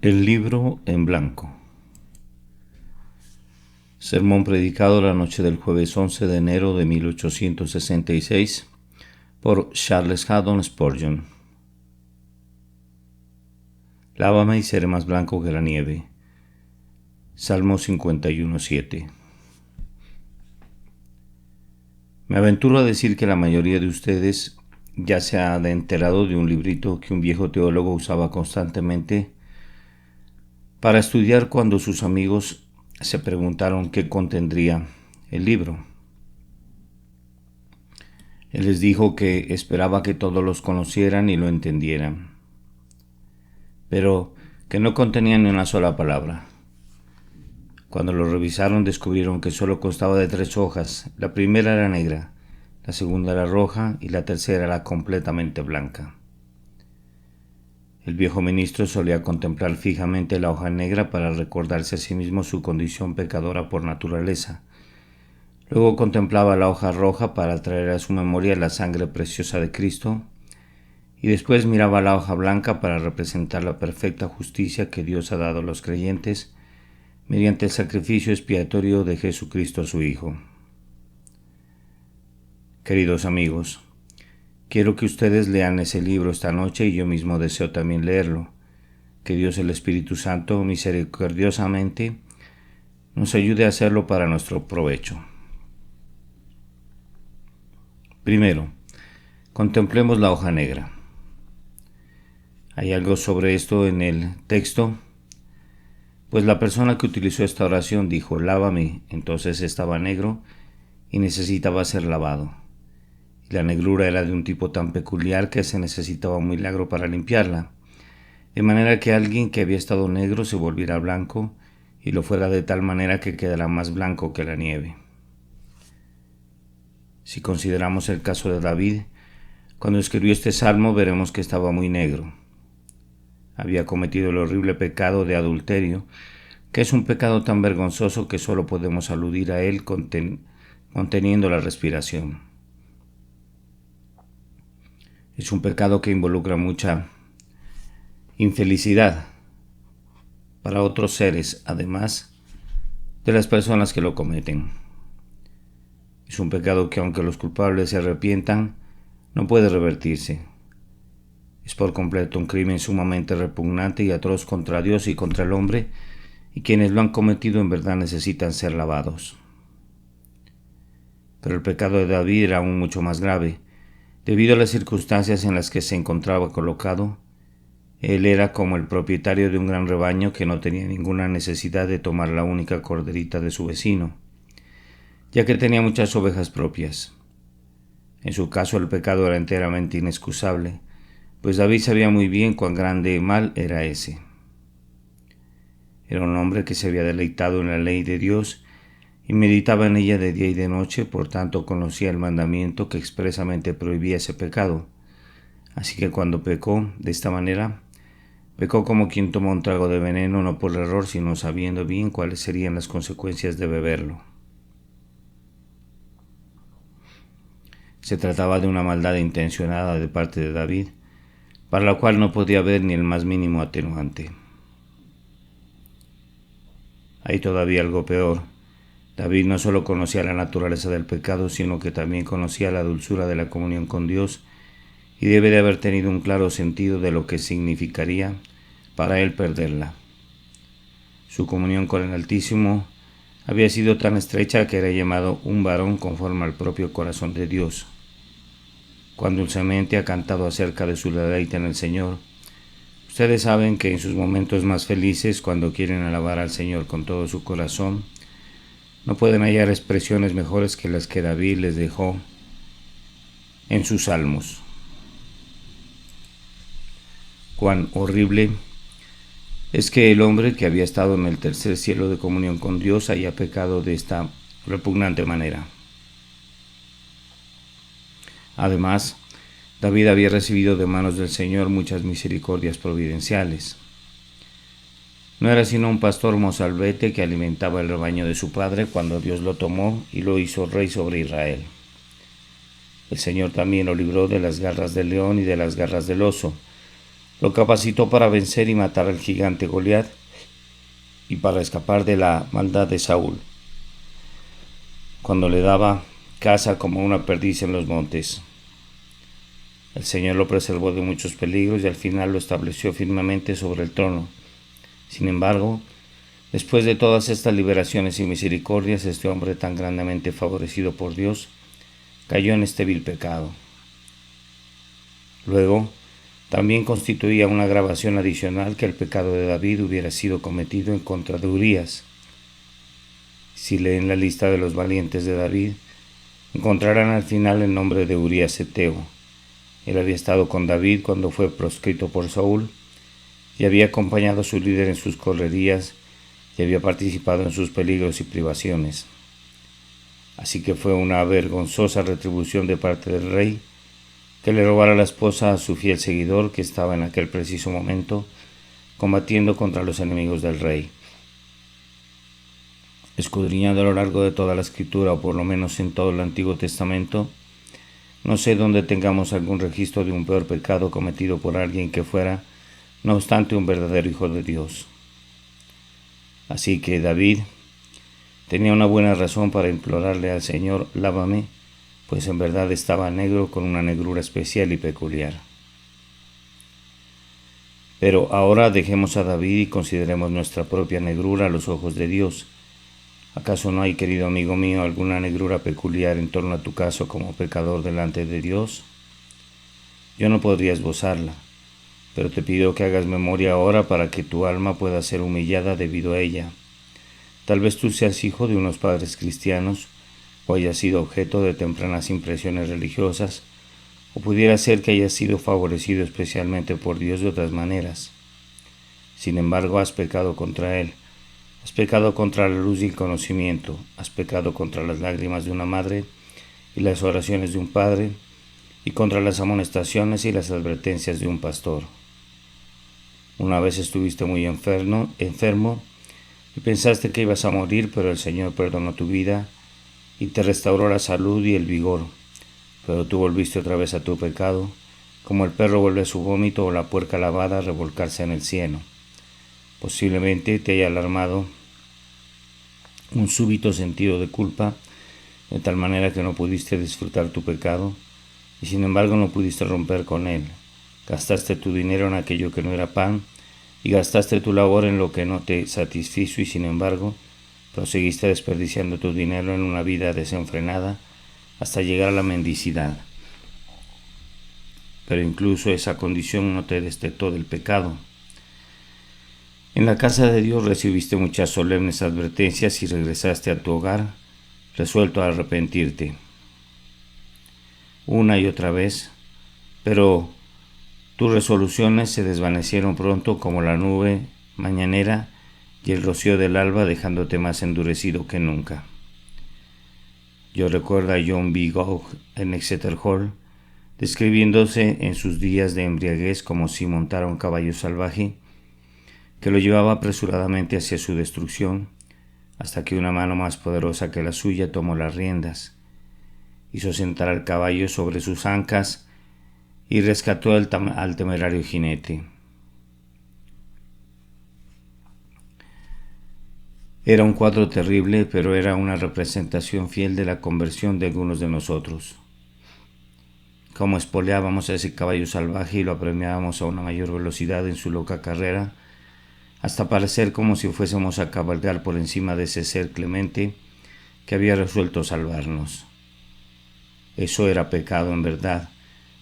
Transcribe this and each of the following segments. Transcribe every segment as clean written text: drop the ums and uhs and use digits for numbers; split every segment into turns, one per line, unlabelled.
El libro en blanco. Sermón predicado la noche del jueves 11 de enero de 1866 por Charles Haddon Spurgeon. Lávame y seré más blanco que la nieve. Salmo 51:7. Me aventuro a decir que la mayoría de ustedes ya se ha enterado de un librito que un viejo teólogo usaba constantemente para estudiar cuando sus amigos se preguntaron qué contendría el libro. Él les dijo que esperaba que todos los conocieran y lo entendieran, pero que no contenía ni una sola palabra. Cuando lo revisaron descubrieron que solo constaba de 3 hojas. La primera era negra, la segunda era roja y la tercera era completamente blanca. El viejo ministro solía contemplar fijamente la hoja negra para recordarse a sí mismo su condición pecadora por naturaleza. Luego contemplaba la hoja roja para traer a su memoria la sangre preciosa de Cristo, y después miraba la hoja blanca para representar la perfecta justicia que Dios ha dado a los creyentes mediante el sacrificio expiatorio de Jesucristo su Hijo. Queridos amigos, quiero que ustedes lean ese libro esta noche y yo mismo deseo también leerlo. Que Dios el Espíritu Santo misericordiosamente nos ayude a hacerlo para nuestro provecho. Primero, contemplemos la hoja negra. ¿Hay algo sobre esto en el texto? Pues la persona que utilizó esta oración dijo, lávame, entonces estaba negro y necesitaba ser lavado. Y la negrura era de un tipo tan peculiar que se necesitaba un milagro para limpiarla, de manera que alguien que había estado negro se volviera blanco y lo fuera de tal manera que quedara más blanco que la nieve. Si consideramos el caso de David, cuando escribió este salmo veremos que estaba muy negro. Había cometido el horrible pecado de adulterio, que es un pecado tan vergonzoso que solo podemos aludir a él conteniendo la respiración. Es un pecado que involucra mucha infelicidad para otros seres, además de las personas que lo cometen. Es un pecado que, aunque los culpables se arrepientan, no puede revertirse. Es por completo un crimen sumamente repugnante y atroz contra Dios y contra el hombre, y quienes lo han cometido en verdad necesitan ser lavados. Pero el pecado de David era aún mucho más grave. Debido a las circunstancias en las que se encontraba colocado, él era como el propietario de un gran rebaño que no tenía ninguna necesidad de tomar la única corderita de su vecino, ya que tenía muchas ovejas propias. En su caso el pecado era enteramente inexcusable, pues David sabía muy bien cuán grande mal era ese. Era un hombre que se había deleitado en la ley de Dios y meditaba en ella de día y de noche, por tanto conocía el mandamiento que expresamente prohibía ese pecado. Así que cuando pecó de esta manera, pecó como quien toma un trago de veneno, no por error, sino sabiendo bien cuáles serían las consecuencias de beberlo. Se trataba de una maldad intencionada de parte de David, para la cual no podía haber ni el más mínimo atenuante. Hay todavía algo peor. David no solo conocía la naturaleza del pecado, sino que también conocía la dulzura de la comunión con Dios, y debe de haber tenido un claro sentido de lo que significaría para él perderla. Su comunión con el Altísimo había sido tan estrecha que era llamado un varón conforme al propio corazón de Dios. Cuán dulcemente ha cantado acerca de su deleite en el Señor. Ustedes saben que en sus momentos más felices, cuando quieren alabar al Señor con todo su corazón, no pueden hallar expresiones mejores que las que David les dejó en sus salmos. Cuán horrible es que el hombre que había estado en el tercer cielo de comunión con Dios haya pecado de esta repugnante manera. Además, David había recibido de manos del Señor muchas misericordias providenciales. No era sino un pastor mozalbete que alimentaba el rebaño de su padre cuando Dios lo tomó y lo hizo rey sobre Israel. El Señor también lo libró de las garras del león y de las garras del oso. lo capacitó para vencer y matar al gigante Goliat y para escapar de la maldad de Saúl, cuando le daba caza como una perdiz en los montes. El Señor lo preservó de muchos peligros y al final lo estableció firmemente sobre el trono. Sin embargo, después de todas estas liberaciones y misericordias, este hombre tan grandemente favorecido por Dios cayó en este vil pecado. Luego, también constituía una agravación adicional que el pecado de David hubiera sido cometido en contra de Urías. Si leen la lista de los valientes de David, encontrarán al final el nombre de Urías Eteo. Él había estado con David cuando fue proscrito por Saúl y había acompañado a su líder en sus correrías y había participado en sus peligros y privaciones. Así que fue una vergonzosa retribución de parte del rey que le robara la esposa a su fiel seguidor que estaba en aquel preciso momento combatiendo contra los enemigos del rey. Escudriñando a lo largo de toda la escritura, o por lo menos en todo el Antiguo Testamento, no sé dónde tengamos algún registro de un peor pecado cometido por alguien que fuera, no obstante, un verdadero hijo de Dios. Así que David tenía una buena razón para implorarle al Señor: lávame, pues en verdad estaba negro con una negrura especial y peculiar. Pero ahora dejemos a David y consideremos nuestra propia negrura a los ojos de Dios. ¿Acaso no hay, querido amigo mío, alguna negrura peculiar en torno a tu caso como pecador delante de Dios? Yo no podría esbozarla, pero te pido que hagas memoria ahora para que tu alma pueda ser humillada debido a ella. Tal vez tú seas hijo de unos padres cristianos, o hayas sido objeto de tempranas impresiones religiosas, o pudiera ser que hayas sido favorecido especialmente por Dios de otras maneras. Sin embargo, has pecado contra Él. Has pecado contra la luz y el conocimiento, has pecado contra las lágrimas de una madre y las oraciones de un padre, y contra las amonestaciones y las advertencias de un pastor. Una vez estuviste muy enfermo y pensaste que ibas a morir, pero el Señor perdonó tu vida y te restauró la salud y el vigor, pero tú volviste otra vez a tu pecado, como el perro vuelve a su vómito o la puerca lavada a revolcarse en el cieno. Posiblemente te haya alarmado un súbito sentido de culpa, de tal manera que no pudiste disfrutar tu pecado, y sin embargo no pudiste romper con él. Gastaste tu dinero en aquello que no era pan, y gastaste tu labor en lo que no te satisfizo, y sin embargo proseguiste desperdiciando tu dinero en una vida desenfrenada hasta llegar a la mendicidad. Pero incluso esa condición no te destetó del pecado. En la casa de Dios recibiste muchas solemnes advertencias y regresaste a tu hogar, resuelto a arrepentirte. Una y otra vez, pero tus resoluciones se desvanecieron pronto como la nube mañanera y el rocío del alba, dejándote más endurecido que nunca. Yo recuerdo a John B. Gogh en Exeter Hall, describiéndose en sus días de embriaguez como si montara un caballo salvaje que lo llevaba apresuradamente hacia su destrucción, hasta que una mano más poderosa que la suya tomó las riendas, hizo sentar al caballo sobre sus ancas y rescató al temerario jinete. Era un cuadro terrible, pero era una representación fiel de la conversión de algunos de nosotros. Como espoleábamos a ese caballo salvaje y lo apremiábamos a una mayor velocidad en su loca carrera, hasta parecer como si fuésemos a cabalgar por encima de ese ser clemente que había resuelto salvarnos. Eso era pecado en verdad,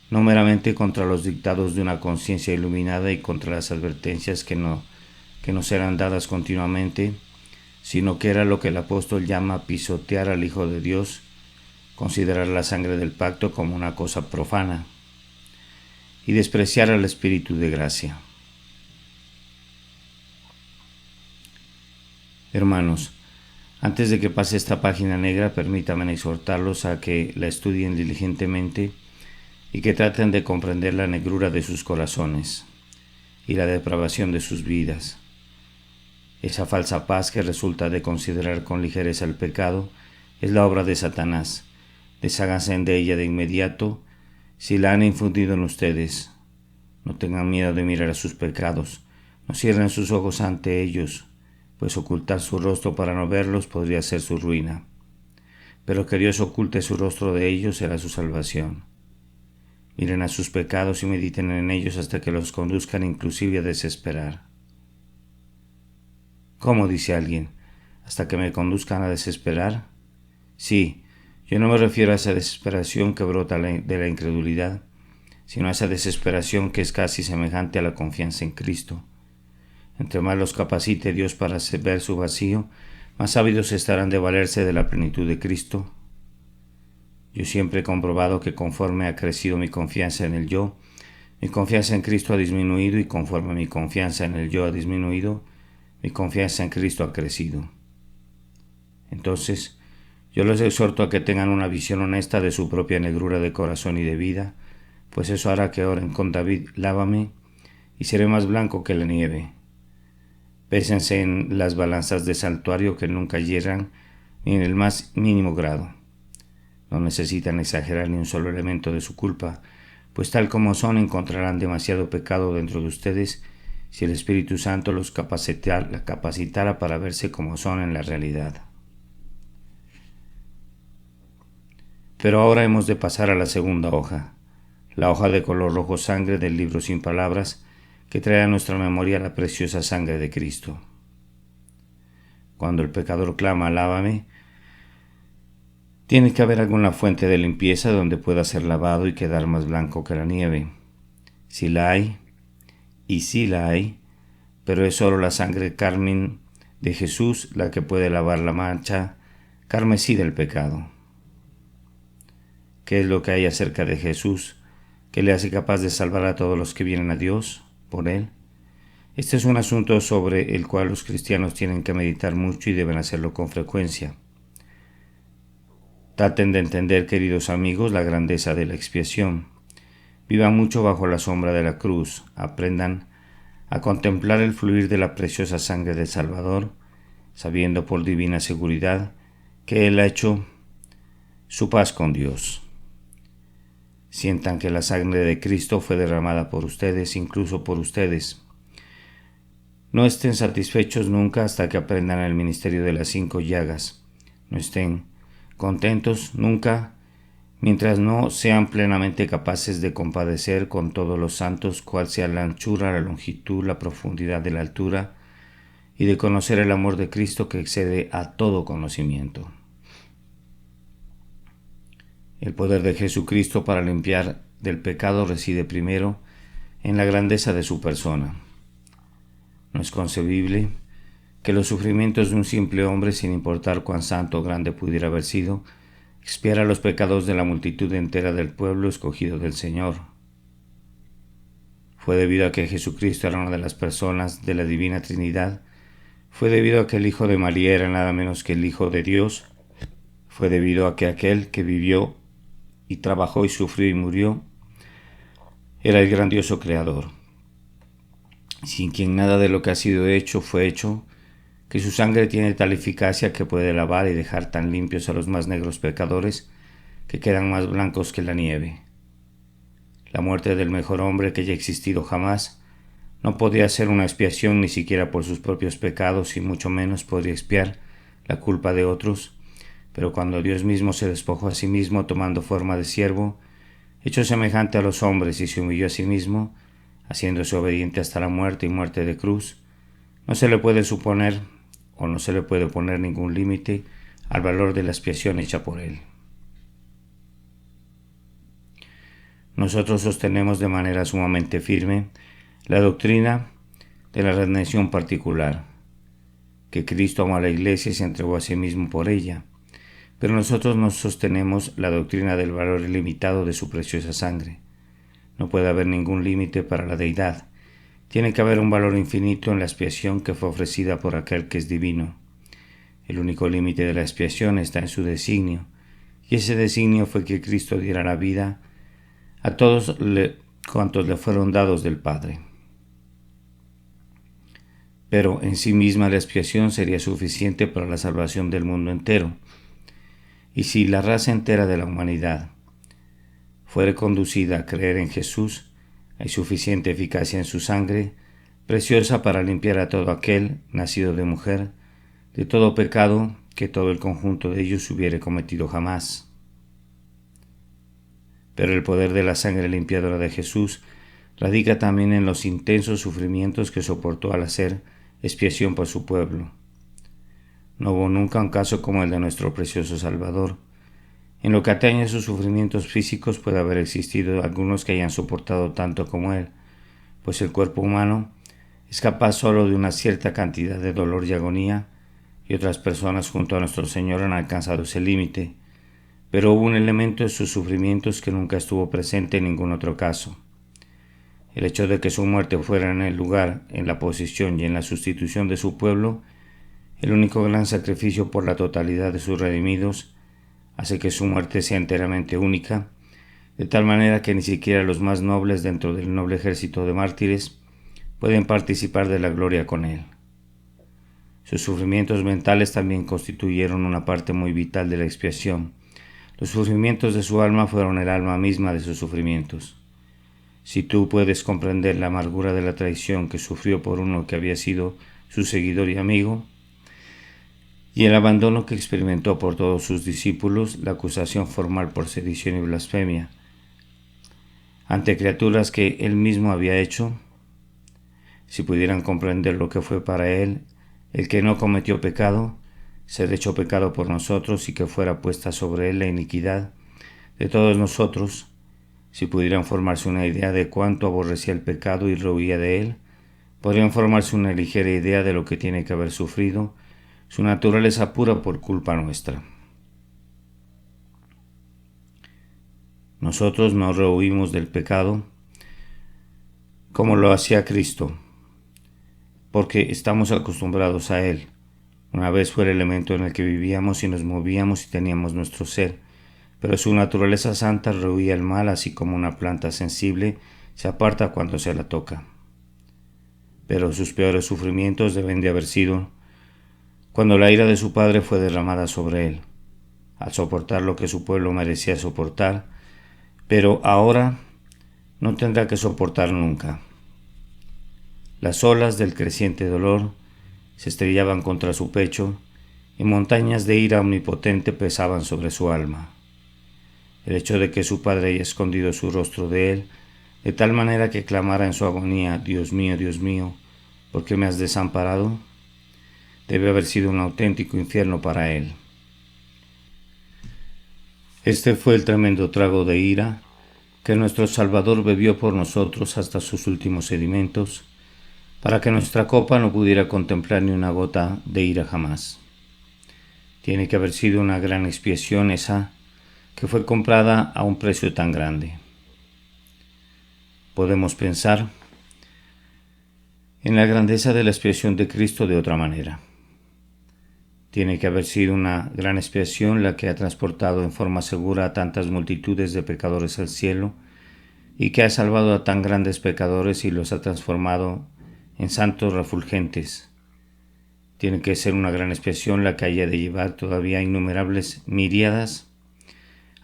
no meramente contra los dictados de una conciencia iluminada y contra las advertencias que nos eran dadas continuamente, sino que era lo que el apóstol llama pisotear al Hijo de Dios, considerar la sangre del pacto como una cosa profana y despreciar al Espíritu de gracia. Hermanos, antes de que pase esta página negra, permítanme exhortarlos a que la estudien diligentemente y que traten de comprender la negrura de sus corazones y la depravación de sus vidas. Esa falsa paz que resulta de considerar con ligereza el pecado es la obra de Satanás. Desháganse de ella de inmediato si la han infundido en ustedes. No tengan miedo de mirar a sus pecados, no cierren sus ojos ante ellos, pues ocultar su rostro para no verlos podría ser su ruina. Pero que Dios oculte su rostro de ellos será su salvación. Miren a sus pecados y mediten en ellos hasta que los conduzcan inclusive a desesperar. ¿Cómo? Dice alguien, ¿hasta que me conduzcan a desesperar? Sí, yo no me refiero a esa desesperación que brota de la incredulidad, sino a esa desesperación que es casi semejante a la confianza en Cristo. Entre más los capacite Dios para ver su vacío, más ávidos estarán de valerse de la plenitud de Cristo. Yo siempre he comprobado que conforme ha crecido mi confianza en el yo, mi confianza en Cristo ha disminuido, y conforme mi confianza en el yo ha disminuido, mi confianza en Cristo ha crecido. Entonces, yo les exhorto a que tengan una visión honesta de su propia negrura de corazón y de vida, pues eso hará que oren con David: lávame, y seré más blanco que la nieve. Pésense en las balanzas de santuario, que nunca hierran ni en el más mínimo grado. No necesitan exagerar ni un solo elemento de su culpa, pues tal como son encontrarán demasiado pecado dentro de ustedes si el Espíritu Santo los capacitara para verse como son en la realidad. Pero ahora hemos de pasar a la segunda hoja, la hoja de color rojo sangre del libro sin palabras, que trae a nuestra memoria la preciosa sangre de Cristo. Cuando el pecador clama: lávame, tiene que haber alguna fuente de limpieza donde pueda ser lavado y quedar más blanco que la nieve. Si la hay, y sí la hay, pero es solo la sangre carmín de Jesús la que puede lavar la mancha carmesí del pecado. ¿Qué es lo que hay acerca de Jesús que le hace capaz de salvar a todos los que vienen a Dios por Él? Este es un asunto sobre el cual los cristianos tienen que meditar mucho y deben hacerlo con frecuencia. Traten de entender, queridos amigos, la grandeza de la expiación. Vivan mucho bajo la sombra de la cruz. Aprendan a contemplar el fluir de la preciosa sangre del Salvador, sabiendo por divina seguridad que Él ha hecho su paz con Dios. Sientan que la sangre de Cristo fue derramada por ustedes, incluso por ustedes. No estén satisfechos nunca hasta que aprendan el ministerio de las 5 llagas. No estén contentos nunca mientras no sean plenamente capaces de compadecer con todos los santos cuál sea la anchura, la longitud, la profundidad de la altura, y de conocer el amor de Cristo que excede a todo conocimiento. El poder de Jesucristo para limpiar del pecado reside primero en la grandeza de su persona. No es concebible que los sufrimientos de un simple hombre, sin importar cuán santo o grande pudiera haber sido, expiara los pecados de la multitud entera del pueblo escogido del Señor. Fue debido a que Jesucristo era una de las personas de la Divina Trinidad, fue debido a que el Hijo de María era nada menos que el Hijo de Dios, fue debido a que aquel que vivió y trabajó y sufrió y murió era el grandioso Creador, sin quien nada de lo que ha sido hecho fue hecho, que su sangre tiene tal eficacia que puede lavar y dejar tan limpios a los más negros pecadores que quedan más blancos que la nieve. La muerte del mejor hombre que haya existido jamás no podía ser una expiación ni siquiera por sus propios pecados, y mucho menos podría expiar la culpa de otros, pero cuando Dios mismo se despojó a sí mismo tomando forma de siervo, hecho semejante a los hombres, y se humilló a sí mismo, haciéndose obediente hasta la muerte y muerte de cruz, no se le puede suponer o no se le puede poner ningún límite al valor de la expiación hecha por Él. Nosotros sostenemos de manera sumamente firme la doctrina de la redención particular, que Cristo amó a la Iglesia y se entregó a sí mismo por ella, pero nosotros no sostenemos la doctrina del valor ilimitado de su preciosa sangre. No puede haber ningún límite para la deidad. Tiene que haber un valor infinito en la expiación que fue ofrecida por aquel que es divino. El único límite de la expiación está en su designio, y ese designio fue que Cristo diera la vida a todos cuantos le fueron dados del Padre. Pero en sí misma la expiación sería suficiente para la salvación del mundo entero. Y si la raza entera de la humanidad fuere conducida a creer en Jesús, Hay suficiente eficacia en su sangre, preciosa para limpiar a todo aquel, nacido de mujer, de todo pecado que todo el conjunto de ellos hubiere cometido jamás. Pero el poder de la sangre limpiadora de Jesús radica también en los intensos sufrimientos que soportó al hacer expiación por su pueblo. No hubo nunca un caso como el de nuestro precioso Salvador. En lo que atañe a sus sufrimientos físicos puede haber existido algunos que hayan soportado tanto como él, pues el cuerpo humano es capaz solo de una cierta cantidad de dolor y agonía, y otras personas junto a nuestro Señor han alcanzado ese límite, pero hubo un elemento de sus sufrimientos que nunca estuvo presente en ningún otro caso. El hecho de que su muerte fuera en el lugar, en la posición y en la sustitución de su pueblo, el único gran sacrificio por la totalidad de sus redimidos, hace que su muerte sea enteramente única, de tal manera que ni siquiera los más nobles dentro del noble ejército de mártires pueden participar de la gloria con él. Sus sufrimientos mentales también constituyeron una parte muy vital de la expiación. Los sufrimientos de su alma fueron el alma misma de sus sufrimientos. Si tú puedes comprender la amargura de la traición que sufrió por uno que había sido su seguidor y amigo, y el abandono que experimentó por todos sus discípulos, la acusación formal por sedición y blasfemia, ante criaturas que él mismo había hecho, si pudieran comprender lo que fue para él el que no cometió pecado, ser hecho pecado por nosotros y que fuera puesta sobre él la iniquidad de todos nosotros, si pudieran formarse una idea de cuánto aborrecía el pecado y rehuía de él, podrían formarse una ligera idea de lo que tiene que haber sufrido su naturaleza pura por culpa nuestra. Nosotros no rehuimos del pecado como lo hacía Cristo, porque estamos acostumbrados a él. Una vez fue el elemento en el que vivíamos y nos movíamos y teníamos nuestro ser, pero su naturaleza santa rehuía el mal, así como una planta sensible se aparta cuando se la toca. Pero sus peores sufrimientos deben de haber sido cuando la ira de su padre fue derramada sobre él, al soportar lo que su pueblo merecía soportar, pero ahora no tendrá que soportar nunca. Las olas del creciente dolor se estrellaban contra su pecho y montañas de ira omnipotente pesaban sobre su alma. El hecho de que su padre haya escondido su rostro de él, de tal manera que clamara en su agonía, Dios mío, ¿por qué me has desamparado?, debe haber sido un auténtico infierno para él. Este fue el tremendo trago de ira que nuestro Salvador bebió por nosotros hasta sus últimos sedimentos, para que nuestra copa no pudiera contemplar ni una gota de ira jamás. Tiene que haber sido una gran expiación esa que fue comprada a un precio tan grande. Podemos pensar en la grandeza de la expiación de Cristo de otra manera. Tiene que haber sido una gran expiación la que ha transportado en forma segura a tantas multitudes de pecadores al cielo y que ha salvado a tan grandes pecadores y los ha transformado en santos refulgentes. Tiene que ser una gran expiación la que haya de llevar todavía innumerables miríadas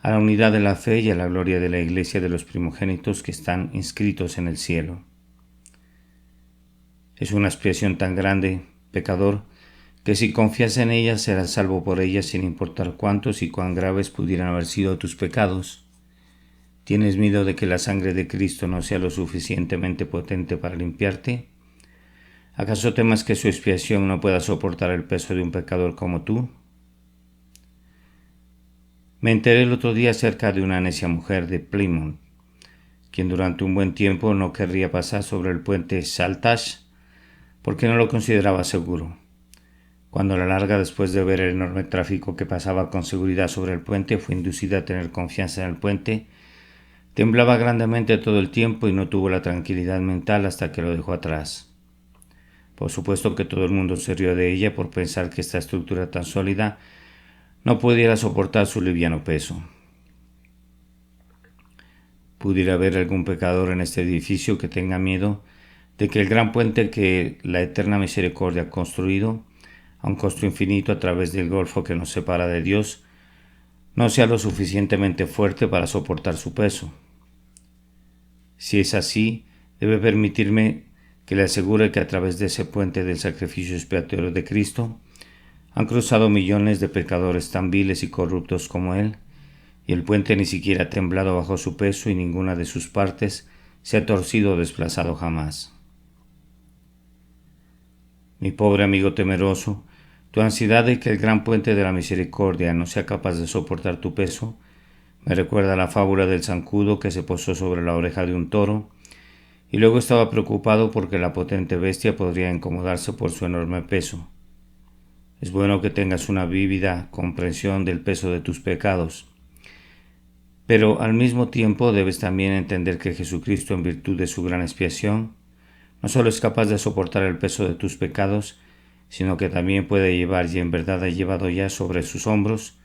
a la unidad de la fe y a la gloria de la Iglesia de los primogénitos que están inscritos en el cielo. Es una expiación tan grande, pecador, que si confías en ella serás salvo por ella sin importar cuántos y cuán graves pudieran haber sido tus pecados. ¿Tienes miedo de que la sangre de Cristo no sea lo suficientemente potente para limpiarte? ¿Acaso temas que su expiación no pueda soportar el peso de un pecador como tú? Me enteré el otro día acerca de una necia mujer de Plymouth, quien durante un buen tiempo no querría pasar sobre el puente Saltash porque no lo consideraba seguro. Cuando a la larga, después de ver el enorme tráfico que pasaba con seguridad sobre el puente, fue inducida a tener confianza en el puente, temblaba grandemente todo el tiempo y no tuvo la tranquilidad mental hasta que lo dejó atrás. Por supuesto que todo el mundo se rió de ella por pensar que esta estructura tan sólida no pudiera soportar su liviano peso. ¿Pudiera haber algún pecador en este edificio que tenga miedo de que el gran puente que la eterna misericordia ha construido, a un costo infinito a través del golfo que nos separa de Dios, no sea lo suficientemente fuerte para soportar su peso? Si es así, debe permitirme que le asegure que a través de ese puente del sacrificio expiatorio de Cristo han cruzado millones de pecadores tan viles y corruptos como él, y el puente ni siquiera ha temblado bajo su peso y ninguna de sus partes se ha torcido o desplazado jamás. Mi pobre amigo temeroso, tu ansiedad de que el gran puente de la misericordia no sea capaz de soportar tu peso me recuerda la fábula del zancudo que se posó sobre la oreja de un toro y luego estaba preocupado porque la potente bestia podría incomodarse por su enorme peso. Es bueno que tengas una vívida comprensión del peso de tus pecados, pero al mismo tiempo debes también entender que Jesucristo, en virtud de su gran expiación, no solo es capaz de soportar el peso de tus pecados, sino que también puede llevar, y en verdad ha llevado ya sobre sus hombros,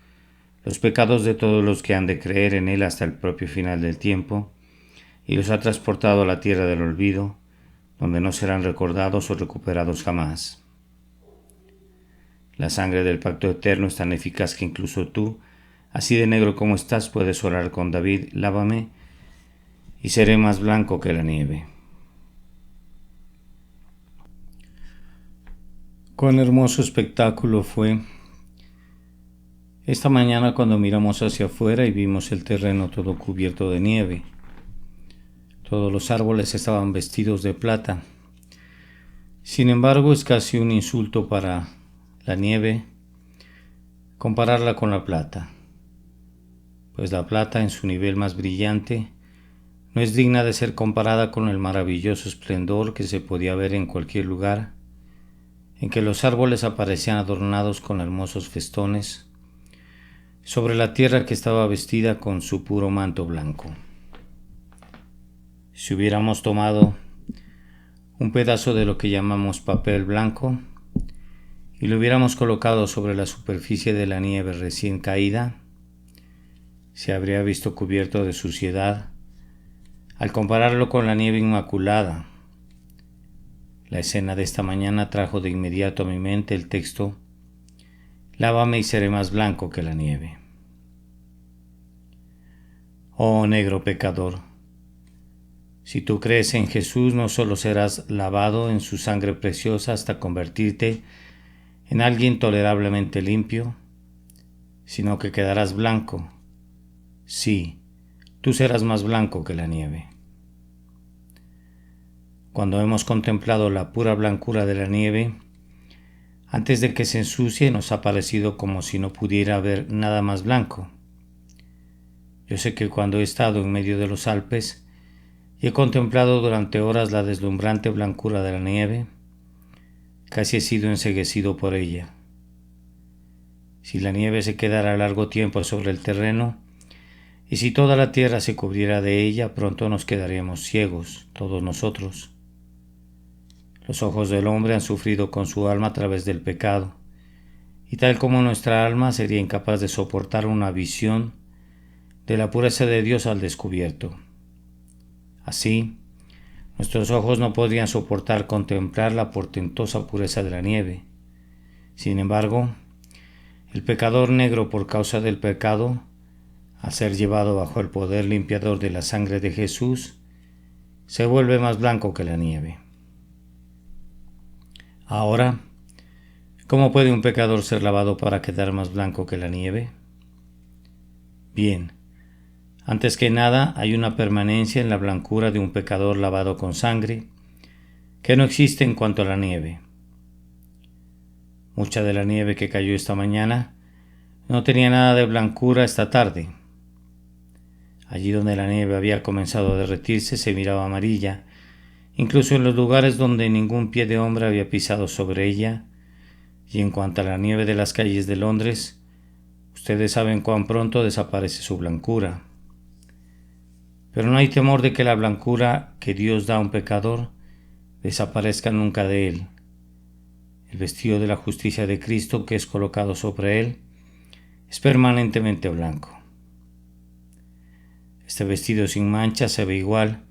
los pecados de todos los que han de creer en él hasta el propio final del tiempo, y los ha transportado a la tierra del olvido, donde no serán recordados o recuperados jamás. La sangre del pacto eterno es tan eficaz que incluso tú, así de negro como estás, puedes orar con David: lávame y seré más blanco que la nieve. Cuán hermoso espectáculo fue esta mañana cuando miramos hacia afuera y vimos el terreno todo cubierto de nieve. Todos los árboles estaban vestidos de plata. Sin embargo, es casi un insulto para la nieve compararla con la plata, pues la plata, en su nivel más brillante, no es digna de ser comparada con el maravilloso esplendor que se podía ver en cualquier lugar, en que los árboles aparecían adornados con hermosos festones sobre la tierra que estaba vestida con su puro manto blanco. Si hubiéramos tomado un pedazo de lo que llamamos papel blanco y lo hubiéramos colocado sobre la superficie de la nieve recién caída, se habría visto cubierto de suciedad al compararlo con la nieve inmaculada. La escena de esta mañana trajo de inmediato a mi mente el texto: lávame y seré más blanco que la nieve. Oh negro pecador, si tú crees en Jesús, no solo serás lavado en su sangre preciosa hasta convertirte en alguien tolerablemente limpio, sino que quedarás blanco. Sí, tú serás más blanco que la nieve. Cuando hemos contemplado la pura blancura de la nieve, antes de que se ensucie, nos ha parecido como si no pudiera haber nada más blanco. Yo sé que cuando he estado en medio de los Alpes y he contemplado durante horas la deslumbrante blancura de la nieve, casi he sido enceguecido por ella. Si la nieve se quedara largo tiempo sobre el terreno, y si toda la tierra se cubriera de ella, pronto nos quedaríamos ciegos, todos nosotros. Los ojos del hombre han sufrido con su alma a través del pecado, y tal como nuestra alma sería incapaz de soportar una visión de la pureza de Dios al descubierto. Así, nuestros ojos no podrían soportar contemplar la portentosa pureza de la nieve. Sin embargo, el pecador negro, por causa del pecado, al ser llevado bajo el poder limpiador de la sangre de Jesús, se vuelve más blanco que la nieve. Ahora, ¿cómo puede un pecador ser lavado para quedar más blanco que la nieve? Bien, antes que nada hay una permanencia en la blancura de un pecador lavado con sangre que no existe en cuanto a la nieve. Mucha de la nieve que cayó esta mañana no tenía nada de blancura esta tarde. Allí donde la nieve había comenzado a derretirse se miraba amarilla, incluso en los lugares donde ningún pie de hombre había pisado sobre ella, y en cuanto a la nieve de las calles de Londres, ustedes saben cuán pronto desaparece su blancura. Pero no hay temor de que la blancura que Dios da a un pecador desaparezca nunca de él. El vestido de la justicia de Cristo que es colocado sobre él es permanentemente blanco. Este vestido sin mancha se ve igual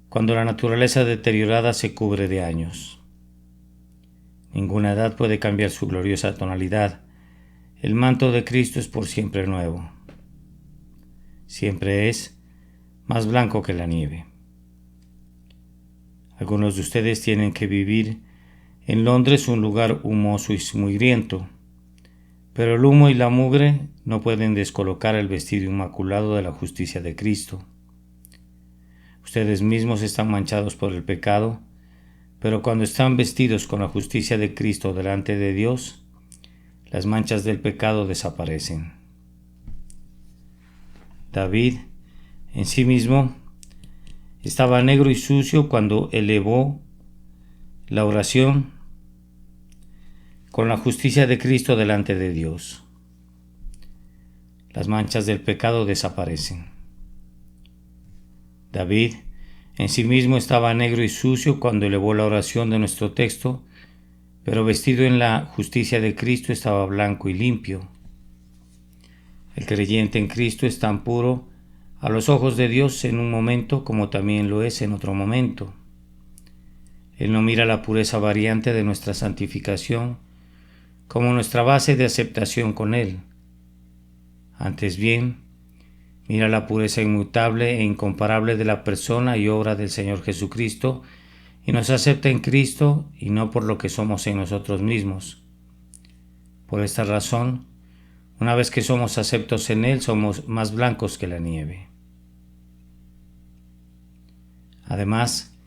cuando la naturaleza deteriorada se cubre de años. Ninguna edad puede cambiar su gloriosa tonalidad. El manto de Cristo es por siempre nuevo. Siempre es más blanco que la nieve. Algunos de ustedes tienen que vivir en Londres, un lugar humoso y mugriento, pero el humo y la mugre no pueden descolocar el vestido inmaculado de la justicia de Cristo. Ustedes mismos están manchados por el pecado, pero cuando están vestidos con la justicia de Cristo delante de Dios, las manchas del pecado desaparecen. David, en sí mismo, estaba negro y sucio cuando elevó la oración con la justicia de Cristo delante de Dios. Las manchas del pecado desaparecen. David en sí mismo estaba negro y sucio cuando elevó la oración de nuestro texto, pero vestido en la justicia de Cristo estaba blanco y limpio. El creyente en Cristo es tan puro a los ojos de Dios en un momento como también lo es en otro momento. Él no mira la pureza variante de nuestra santificación como nuestra base de aceptación con Él. Antes bien, mira la pureza inmutable e incomparable de la persona y obra del Señor Jesucristo y nos acepta en Cristo y no por lo que somos en nosotros mismos. Por esta razón, una vez que somos aceptos en Él, somos más blancos que la nieve. Además,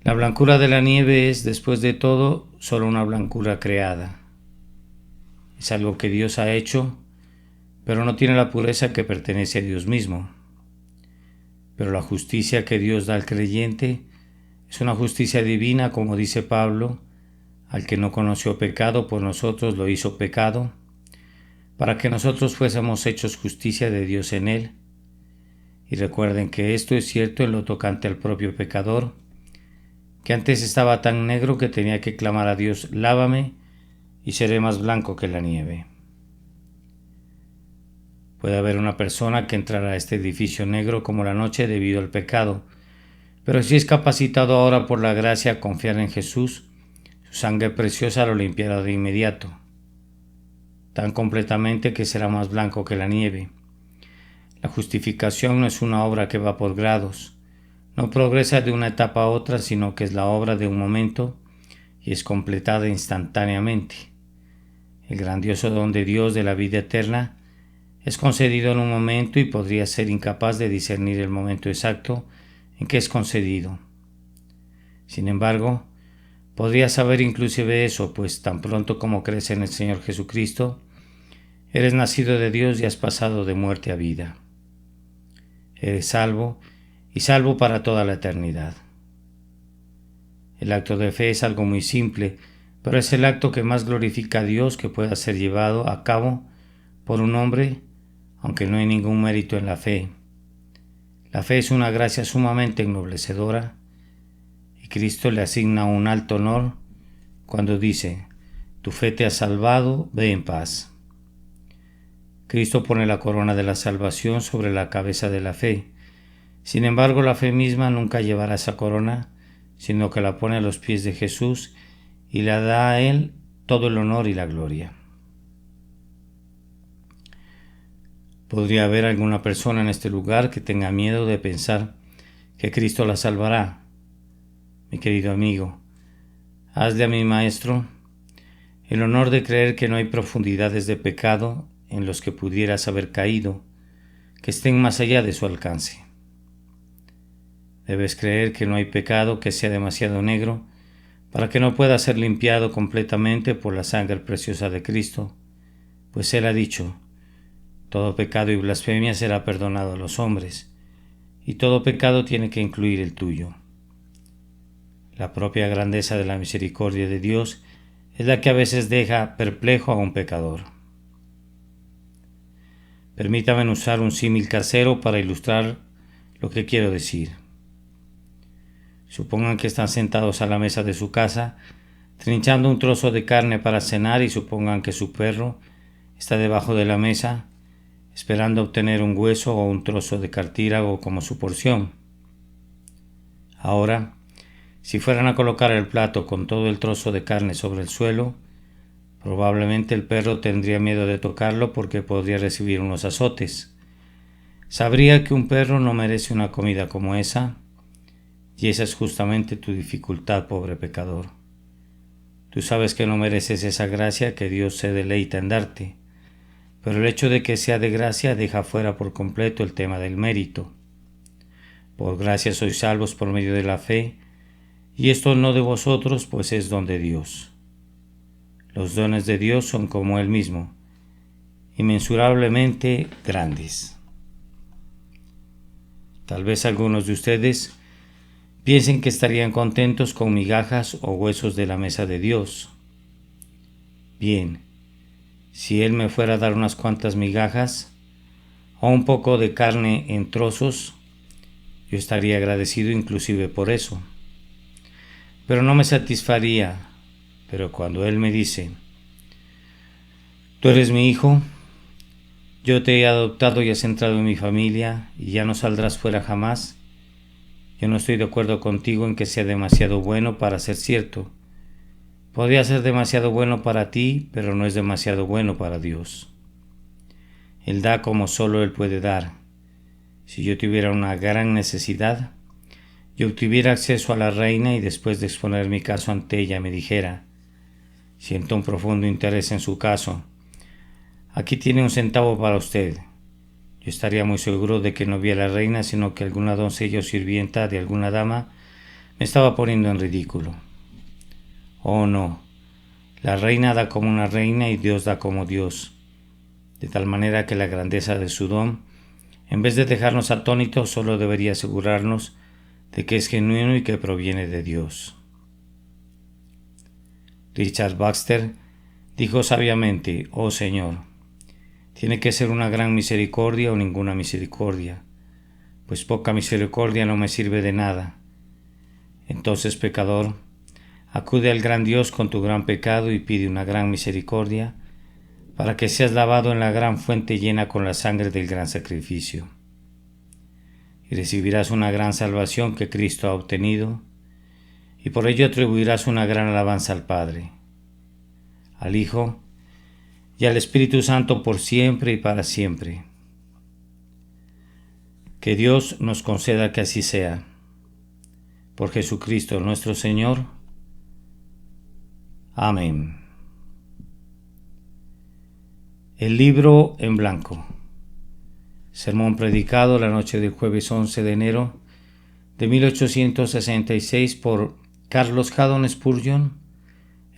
la blancura de la nieve es, después de todo, solo una blancura creada. Es algo que Dios ha hecho, pero no tiene la pureza que pertenece a Dios mismo. Pero la justicia que Dios da al creyente es una justicia divina, como dice Pablo, al que no conoció pecado, por nosotros lo hizo pecado, para que nosotros fuésemos hechos justicia de Dios en él. Y recuerden que esto es cierto en lo tocante al propio pecador, que antes estaba tan negro que tenía que clamar a Dios: lávame y seré más blanco que la nieve. Puede haber una persona que entrará a este edificio negro como la noche debido al pecado, pero si es capacitado ahora por la gracia a confiar en Jesús, su sangre preciosa lo limpiará de inmediato, tan completamente que será más blanco que la nieve. La justificación no es una obra que va por grados, no progresa de una etapa a otra, sino que es la obra de un momento y es completada instantáneamente. El grandioso don de Dios de la vida eterna es concedido en un momento y podría ser incapaz de discernir el momento exacto en que es concedido. Sin embargo, podría saber inclusive eso, pues tan pronto como crees en el Señor Jesucristo, eres nacido de Dios y has pasado de muerte a vida. Eres salvo y salvo para toda la eternidad. El acto de fe es algo muy simple, pero es el acto que más glorifica a Dios que pueda ser llevado a cabo por un hombre, aunque no hay ningún mérito en la fe. La fe es una gracia sumamente ennoblecedora y Cristo le asigna un alto honor cuando dice: tu fe te ha salvado, ve en paz. Cristo pone la corona de la salvación sobre la cabeza de la fe. Sin embargo, la fe misma nunca llevará esa corona, sino que la pone a los pies de Jesús y le da a Él todo el honor y la gloria. Podría haber alguna persona en este lugar que tenga miedo de pensar que Cristo la salvará. Mi querido amigo, hazle a mi Maestro el honor de creer que no hay profundidades de pecado en los que pudieras haber caído, que estén más allá de su alcance. Debes creer que no hay pecado que sea demasiado negro para que no pueda ser limpiado completamente por la sangre preciosa de Cristo, pues Él ha dicho: todo pecado y blasfemia será perdonado a los hombres, y todo pecado tiene que incluir el tuyo. La propia grandeza de la misericordia de Dios es la que a veces deja perplejo a un pecador. Permítanme usar un símil casero para ilustrar lo que quiero decir. Supongan que están sentados a la mesa de su casa, trinchando un trozo de carne para cenar, y supongan que su perro está debajo de la mesa, esperando obtener un hueso o un trozo de cartílago como su porción. Ahora, si fueran a colocar el plato con todo el trozo de carne sobre el suelo, probablemente el perro tendría miedo de tocarlo porque podría recibir unos azotes. Sabría que un perro no merece una comida como esa, Y esa es justamente tu dificultad, pobre pecador. Tú sabes que no mereces esa gracia que Dios se deleita en darte, pero el hecho de que sea de gracia deja fuera por completo el tema del mérito. Por gracia sois salvos por medio de la fe, y esto no de vosotros, pues es don de Dios. Los dones de Dios son como Él mismo, inmensurablemente grandes. Tal vez algunos de ustedes piensen que estarían contentos con migajas o huesos de la mesa de Dios. Bien, si Él me fuera a dar unas cuantas migajas o un poco de carne en trozos, yo estaría agradecido inclusive por eso. Pero no me satisfaría. Pero cuando Él me dice, tú eres mi hijo, yo te he adoptado y has entrado en mi familia y ya no saldrás fuera jamás, yo no estoy de acuerdo contigo en que sea demasiado bueno para ser cierto. Podría ser demasiado bueno para ti, pero no es demasiado bueno para Dios. Él da como solo Él puede dar. Si yo tuviera una gran necesidad, yo obtuviera acceso a la reina y después de exponer mi caso ante ella me dijera, siento un profundo interés en su caso, aquí tiene un centavo para usted. Yo estaría muy seguro de que no vi a la reina, sino que alguna doncella o sirvienta de alguna dama me estaba poniendo en ridículo. Oh no, la reina da como una reina y Dios da como Dios, de tal manera que la grandeza de su don, en vez de dejarnos atónitos, solo debería asegurarnos de que es genuino y que proviene de Dios. Richard Baxter dijo sabiamente, oh Señor, tiene que ser una gran misericordia o ninguna misericordia, pues poca misericordia no me sirve de nada. Entonces, pecador, acude al gran Dios con tu gran pecado y pide una gran misericordia, para que seas lavado en la gran fuente llena con la sangre del gran sacrificio. Y recibirás una gran salvación que Cristo ha obtenido, y por ello atribuirás una gran alabanza al Padre, al Hijo y al Espíritu Santo por siempre y para siempre. Que Dios nos conceda que así sea. Por Jesucristo nuestro Señor. Amén. El libro en blanco. Sermón predicado la noche del jueves 11 de enero de 1866 por Carlos Haddon Spurgeon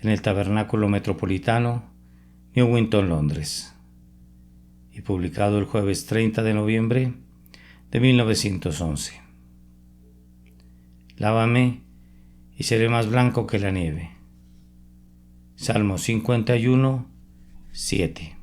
en el Tabernáculo Metropolitano, Newington, Londres, y publicado el jueves 30 de noviembre de 1911. Lávame y seré más blanco que la nieve. Salmo 51, 7.